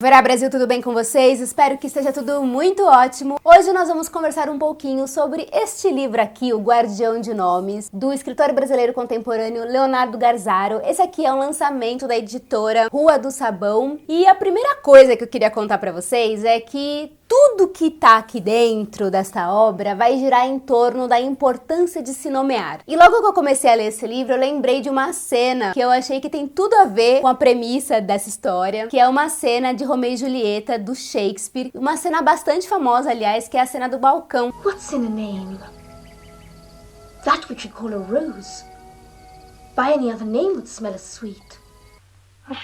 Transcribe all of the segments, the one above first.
Verá Brasil, tudo bem com vocês? Espero que esteja tudo muito ótimo. Hoje nós vamos conversar um pouquinho sobre este livro aqui, O Guardião de Nomes, do escritor brasileiro contemporâneo Leonardo Garzaro. Esse aqui é um lançamento da editora Rua do Sabão. E a primeira coisa que eu queria contar pra vocês é que tudo que tá aqui dentro desta obra vai girar em torno da importância de se nomear. E logo que eu comecei a ler esse livro, eu lembrei de uma cena que eu achei que tem tudo a ver com a premissa dessa história, que é uma cena de Romeu e Julieta, do Shakespeare. Uma cena bastante famosa, aliás, que é a cena do balcão. What's in a name? That which you call a rose. By any other name would smell as sweet.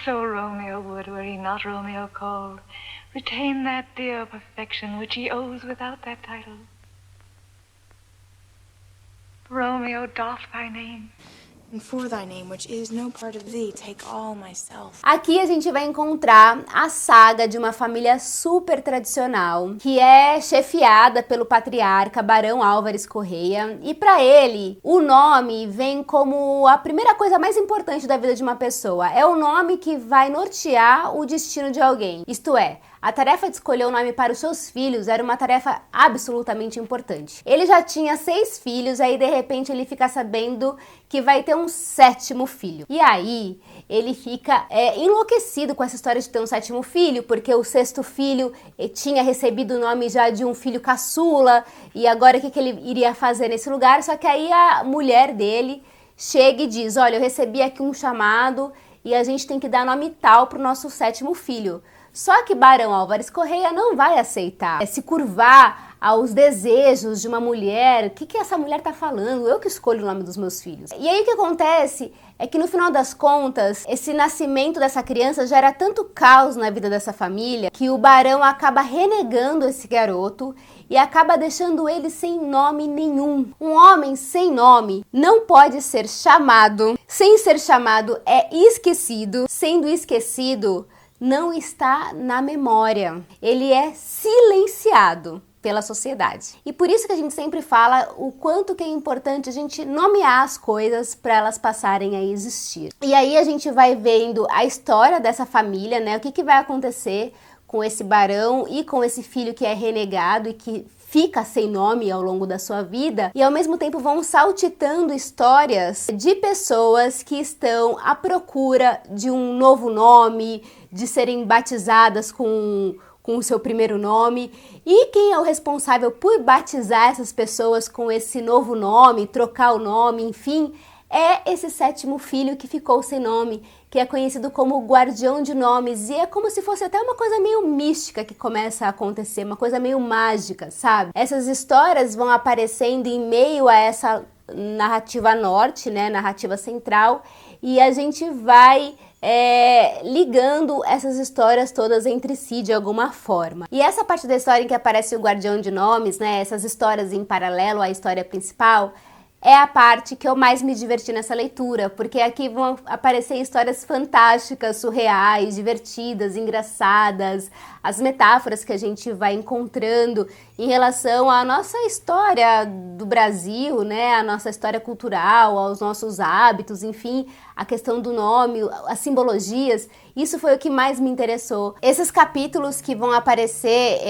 So Romeo would, were he not Romeo called, retain that dear perfection which he owes without that title. Romeo doff thy name. And for thy name, which is no part of thee, take all myself. Aqui a gente vai encontrar a saga de uma família super tradicional, que é chefiada pelo patriarca Barão Álvares Correia, e para ele, o nome vem como a primeira coisa mais importante da vida de uma pessoa. É o nome que vai nortear o destino de alguém. Isto é, a tarefa de escolher o nome para os seus filhos era uma tarefa absolutamente importante. Ele já tinha 6 filhos, aí de repente ele fica sabendo que vai ter um 7º filho. E aí ele fica enlouquecido com essa história de ter um 7º filho, porque o 6º filho tinha recebido o nome já de um filho caçula, e agora o que ele iria fazer nesse lugar? Só que aí a mulher dele chega e diz, olha, eu recebi aqui um chamado e a gente tem que dar nome tal para o nosso 7º filho. Só que Barão Álvares Correia não vai aceitar se curvar aos desejos de uma mulher. O que essa mulher tá falando? Eu que escolho o nome dos meus filhos. E aí o que acontece é que no final das contas, esse nascimento dessa criança gera tanto caos na vida dessa família que o barão acaba renegando esse garoto e acaba deixando ele sem nome nenhum. Um homem sem nome não pode ser chamado. Sem ser chamado é esquecido. Sendo esquecido, não está na memória, ele é silenciado pela sociedade. E por isso que a gente sempre fala o quanto que é importante a gente nomear as coisas para elas passarem a existir. E aí a gente vai vendo a história dessa família, né? O que vai acontecer com esse barão e com esse filho que é renegado e que fica sem nome ao longo da sua vida, e ao mesmo tempo vão saltitando histórias de pessoas que estão à procura de um novo nome, de serem batizadas com o seu primeiro nome. E quem é o responsável por batizar essas pessoas com esse novo nome, trocar o nome, enfim, é esse 7º filho que ficou sem nome, que é conhecido como Guardião de Nomes, e é como se fosse até uma coisa meio mística que começa a acontecer, uma coisa meio mágica, sabe? Essas histórias vão aparecendo em meio a essa narrativa norte, né, narrativa central, e a gente vai ligando essas histórias todas entre si de alguma forma. E essa parte da história em que aparece o Guardião de Nomes, né, essas histórias em paralelo à história principal, é a parte que eu mais me diverti nessa leitura, porque aqui vão aparecer histórias fantásticas, surreais, divertidas, engraçadas, as metáforas que a gente vai encontrando em relação à nossa história do Brasil, né, a nossa história cultural, aos nossos hábitos, enfim, a questão do nome, as simbologias. Isso foi o que mais me interessou. Esses capítulos que vão aparecer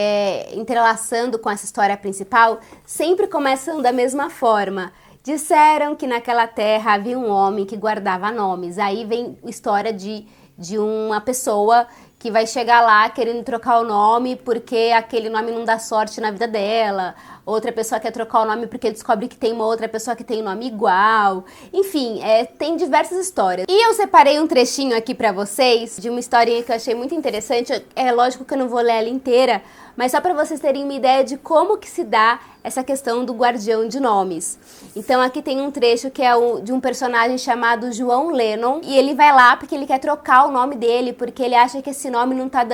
entrelaçando com essa história principal sempre começam da mesma forma. Disseram que naquela terra havia um homem que guardava nomes. Aí vem a história de uma pessoa que vai chegar lá querendo trocar o nome porque aquele nome não dá sorte na vida dela. Outra pessoa quer trocar o nome porque descobre que tem uma outra pessoa que tem um nome igual. Enfim, tem diversas histórias. E eu separei um trechinho aqui pra vocês de uma historinha que eu achei muito interessante. É lógico que eu não vou ler ela inteira, mas só para vocês terem uma ideia de como que se dá essa questão do guardião de nomes. Então aqui tem um trecho que é de um personagem chamado João Lennon, e ele vai lá porque ele quer trocar o nome dele, porque ele acha que esse nome não tá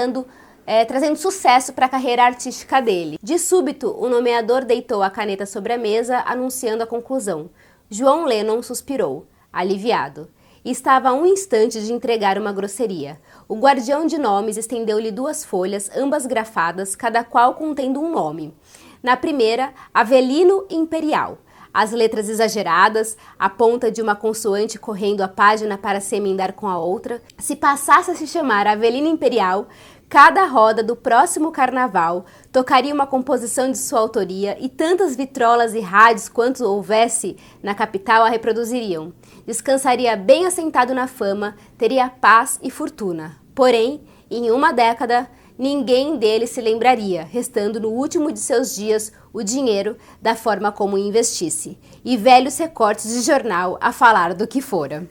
trazendo sucesso para a carreira artística dele. De súbito, o nomeador deitou a caneta sobre a mesa, anunciando a conclusão. João Lennon suspirou, aliviado. E estava a um instante de entregar uma grosseria. O guardião de nomes estendeu-lhe 2 folhas, ambas grafadas, cada qual contendo um nome. Na primeira, Avelino Imperial. As letras exageradas, a ponta de uma consoante correndo a página para se emendar com a outra. Se passasse a se chamar Avelino Imperial, cada roda do próximo carnaval tocaria uma composição de sua autoria e tantas vitrolas e rádios quanto houvesse na capital a reproduziriam. Descansaria bem assentado na fama, teria paz e fortuna. Porém, em uma década, ninguém dele se lembraria, restando no último de seus dias o dinheiro da forma como investisse, e velhos recortes de jornal a falar do que fora.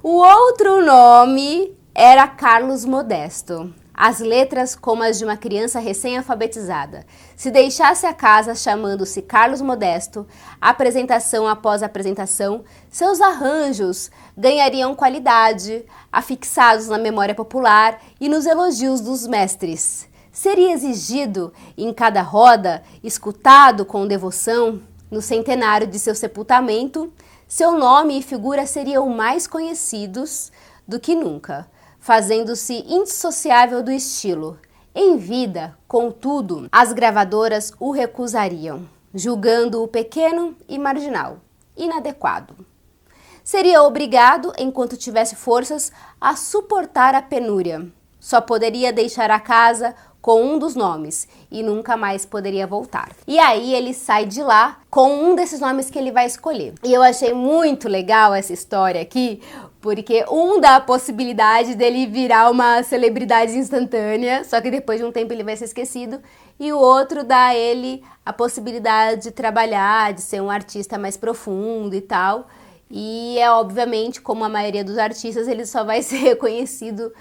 O outro nome era Carlos Modesto. As letras como as de uma criança recém-alfabetizada. Se deixasse a casa chamando-se Carlos Modesto, apresentação após apresentação, seus arranjos ganhariam qualidade, afixados na memória popular e nos elogios dos mestres. Seria exigido, em cada roda, escutado com devoção, no centenário de seu sepultamento, seu nome e figura seriam mais conhecidos do que nunca, fazendo-se indissociável do estilo. Em vida, contudo, as gravadoras o recusariam, julgando-o pequeno e marginal, inadequado. Seria obrigado, enquanto tivesse forças, a suportar a penúria. Só poderia deixar a casa com um dos nomes e nunca mais poderia voltar. E aí ele sai de lá com um desses nomes que ele vai escolher. E eu achei muito legal essa história aqui, porque um dá a possibilidade dele virar uma celebridade instantânea, só que depois de um tempo ele vai ser esquecido, e o outro dá a ele a possibilidade de trabalhar, de ser um artista mais profundo e tal. E é obviamente, como a maioria dos artistas, ele só vai ser reconhecido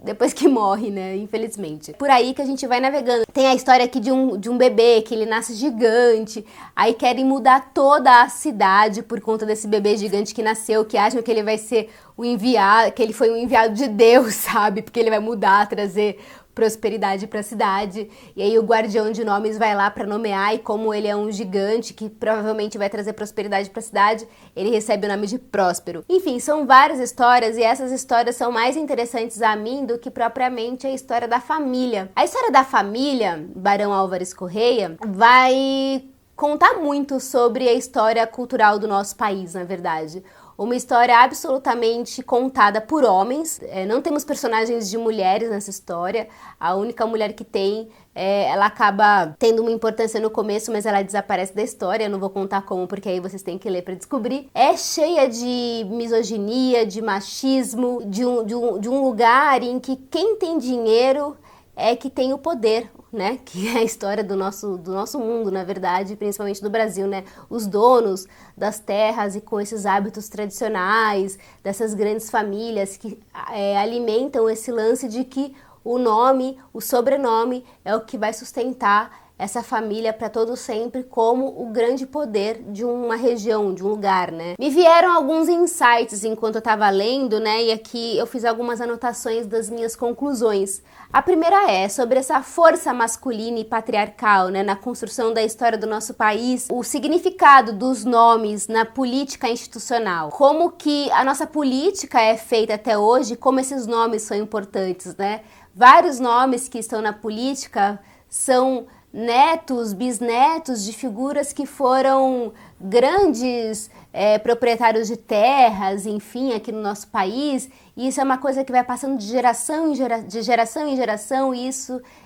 depois que morre, né? Infelizmente. Por aí que a gente vai navegando. Tem a história aqui de um bebê que ele nasce gigante, aí querem mudar toda a cidade por conta desse bebê gigante que nasceu, que acham que ele vai ser o enviado, que ele foi um enviado de Deus, sabe? Porque ele vai mudar, trazer prosperidade para a cidade. E aí o guardião de nomes vai lá para nomear, e como ele é um gigante que provavelmente vai trazer prosperidade para a cidade, ele recebe o nome de Próspero. Enfim, são várias histórias, e essas histórias são mais interessantes a mim do que propriamente a história da família. A história da família Barão Álvares Correia vai contar muito sobre a história cultural do nosso país, na verdade. Uma história absolutamente contada por homens. Não temos personagens de mulheres nessa história. A única mulher que tem, ela acaba tendo uma importância no começo, mas ela desaparece da história. Eu não vou contar como, porque aí vocês têm que ler para descobrir. É cheia de misoginia, de machismo, de um lugar em que quem tem dinheiro é que tem o poder, né? Que é a história do nosso mundo, na verdade, principalmente do Brasil, né? Os donos das terras e com esses hábitos tradicionais, dessas grandes famílias que alimentam esse lance de que o nome, o sobrenome é o que vai sustentar essa família para todo sempre como o grande poder de uma região, de um lugar, né? Me vieram alguns insights enquanto eu estava lendo, né? E aqui eu fiz algumas anotações das minhas conclusões. A primeira é sobre essa força masculina e patriarcal, né, na construção da história do nosso país, o significado dos nomes na política institucional, como que a nossa política é feita até hoje, como esses nomes são importantes, né? Vários nomes que estão na política são netos, bisnetos de figuras que foram grandes proprietários de terras, enfim, aqui no nosso país. E isso é uma coisa que vai passando de geração em geração, e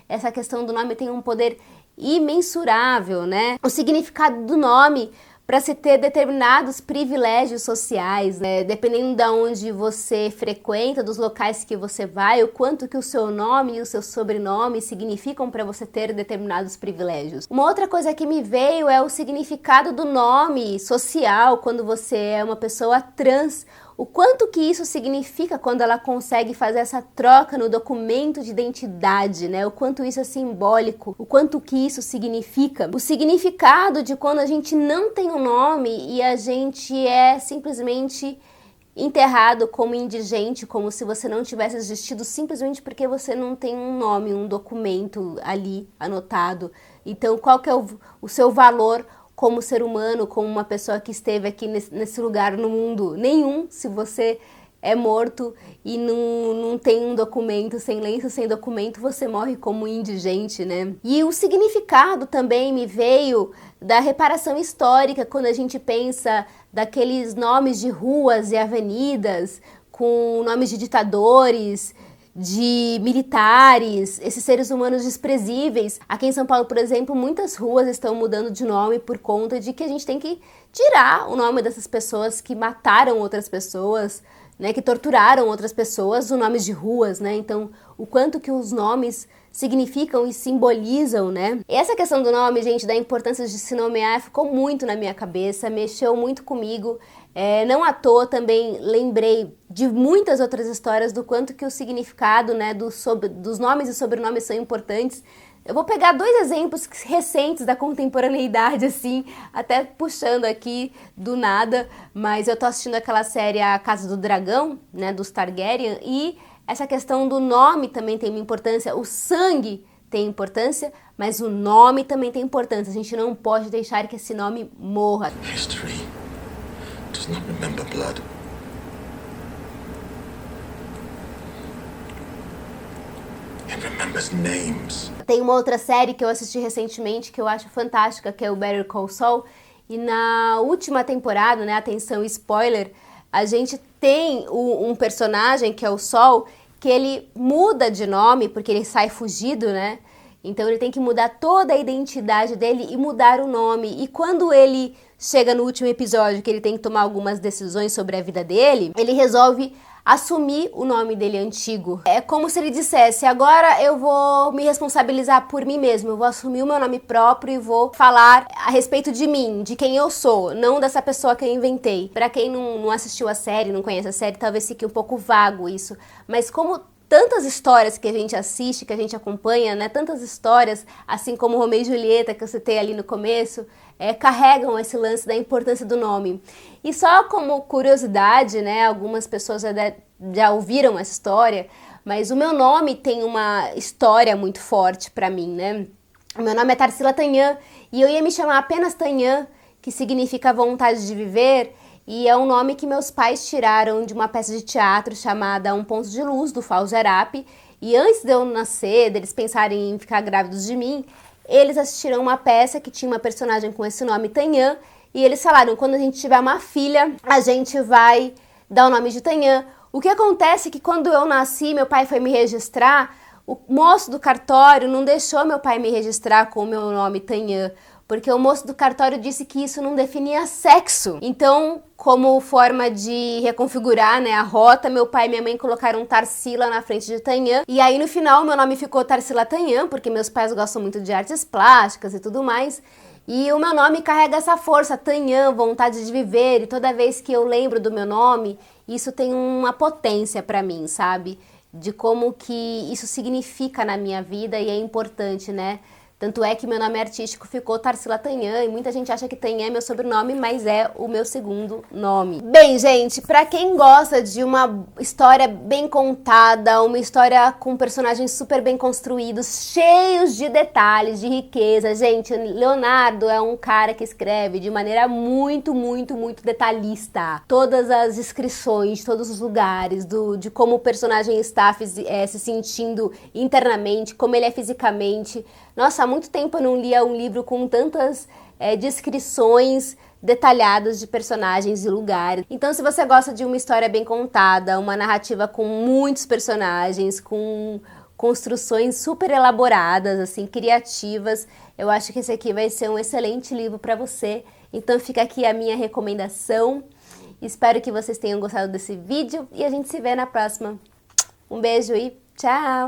essa questão do nome tem um poder imensurável, né? O significado do nome para se ter determinados privilégios sociais, né? Dependendo de onde você frequenta, dos locais que você vai, o quanto que o seu nome e o seu sobrenome significam para você ter determinados privilégios. Uma outra coisa que me veio é o significado do nome social quando você é uma pessoa trans. O quanto que isso significa quando ela consegue fazer essa troca no documento de identidade, né? O quanto isso é simbólico, o quanto que isso significa. O significado de quando a gente não tem um nome e a gente é simplesmente enterrado como indigente, como se você não tivesse existido simplesmente porque você não tem um nome, um documento ali anotado. Então, qual que é o seu valor como ser humano, como uma pessoa que esteve aqui nesse lugar no mundo? Nenhum, se você é morto e não tem um documento, sem lenço, sem documento, você morre como indigente, né? E o significado também me veio da reparação histórica, quando a gente pensa daqueles nomes de ruas e avenidas com nomes de ditadores, de militares, esses seres humanos desprezíveis. Aqui em São Paulo, por exemplo, muitas ruas estão mudando de nome por conta de que a gente tem que tirar o nome dessas pessoas que mataram outras pessoas, né, que torturaram outras pessoas, os nomes de ruas, né? Então, o quanto que os nomes significam e simbolizam, né? E essa questão do nome, gente, da importância de se nomear, ficou muito na minha cabeça, mexeu muito comigo. Não à toa também lembrei de muitas outras histórias do quanto que o significado, né, dos nomes e sobrenomes são importantes. Eu vou pegar 2 exemplos recentes da contemporaneidade, assim, até puxando aqui do nada, mas eu tô assistindo aquela série A Casa do Dragão, né, dos Targaryen, e essa questão do nome também tem uma importância, o sangue tem importância, mas o nome também tem importância. A gente não pode deixar que esse nome morra. History does not remember blood. It remembers names. Tem uma outra série que eu assisti recentemente que eu acho fantástica, que é o Better Call Saul. E na última temporada, né, atenção, spoiler, a gente tem um personagem que é o Saul, que ele muda de nome porque ele sai fugido, né? Então ele tem que mudar toda a identidade dele e mudar o nome. E quando ele chega no último episódio, que ele tem que tomar algumas decisões sobre a vida dele, ele resolve assumir o nome dele antigo. É como se ele dissesse, agora eu vou me responsabilizar por mim mesmo, eu vou assumir o meu nome próprio e vou falar a respeito de mim, de quem eu sou, não dessa pessoa que eu inventei. Pra quem não assistiu a série, não conhece a série, talvez fique um pouco vago isso, mas como tantas histórias que a gente assiste, que a gente acompanha, né? Tantas histórias, assim como Romeu e Julieta, que eu citei ali no começo, carregam esse lance da importância do nome. E só como curiosidade, né? Algumas pessoas já ouviram essa história, mas o meu nome tem uma história muito forte pra mim, né? O meu nome é Tarsila Tanhã e eu ia me chamar apenas Tanhã, que significa vontade de viver, e é um nome que meus pais tiraram de uma peça de teatro chamada Um Ponto de Luz, do Fausto Arap. E antes de eu nascer, deles pensarem em ficar grávidos de mim, eles assistiram uma peça que tinha uma personagem com esse nome, Tanhã, e eles falaram, quando a gente tiver uma filha, a gente vai dar o nome de Tanhã. O que acontece é que quando eu nasci, meu pai foi me registrar, o moço do cartório não deixou meu pai me registrar com o meu nome Tanhã, porque o moço do cartório disse que isso não definia sexo. Então, como forma de reconfigurar, né, a rota, meu pai e minha mãe colocaram Tarsila na frente de Tanhã. E aí, no final, meu nome ficou Tarsila Tanhã, porque meus pais gostam muito de artes plásticas e tudo mais. E o meu nome carrega essa força, Tanhã, vontade de viver. E toda vez que eu lembro do meu nome, isso tem uma potência pra mim, sabe? De como que isso significa na minha vida e é importante, né? Tanto é que meu nome artístico ficou Tarsila Tanhã e muita gente acha que Tanhã é meu sobrenome, mas é o meu segundo nome. Bem, gente, pra quem gosta de uma história bem contada, uma história com personagens super bem construídos, cheios de detalhes, de riqueza, gente, Leonardo é um cara que escreve de maneira muito, muito, muito detalhista. Todas as descrições, todos os lugares, de como o personagem está se sentindo internamente, como ele é fisicamente. Nossa, há muito tempo eu não lia um livro com tantas descrições detalhadas de personagens e lugares. Então, se você gosta de uma história bem contada, uma narrativa com muitos personagens, com construções super elaboradas, assim, criativas, eu acho que esse aqui vai ser um excelente livro para você. Então, fica aqui a minha recomendação. Espero que vocês tenham gostado desse vídeo e a gente se vê na próxima. Um beijo e tchau!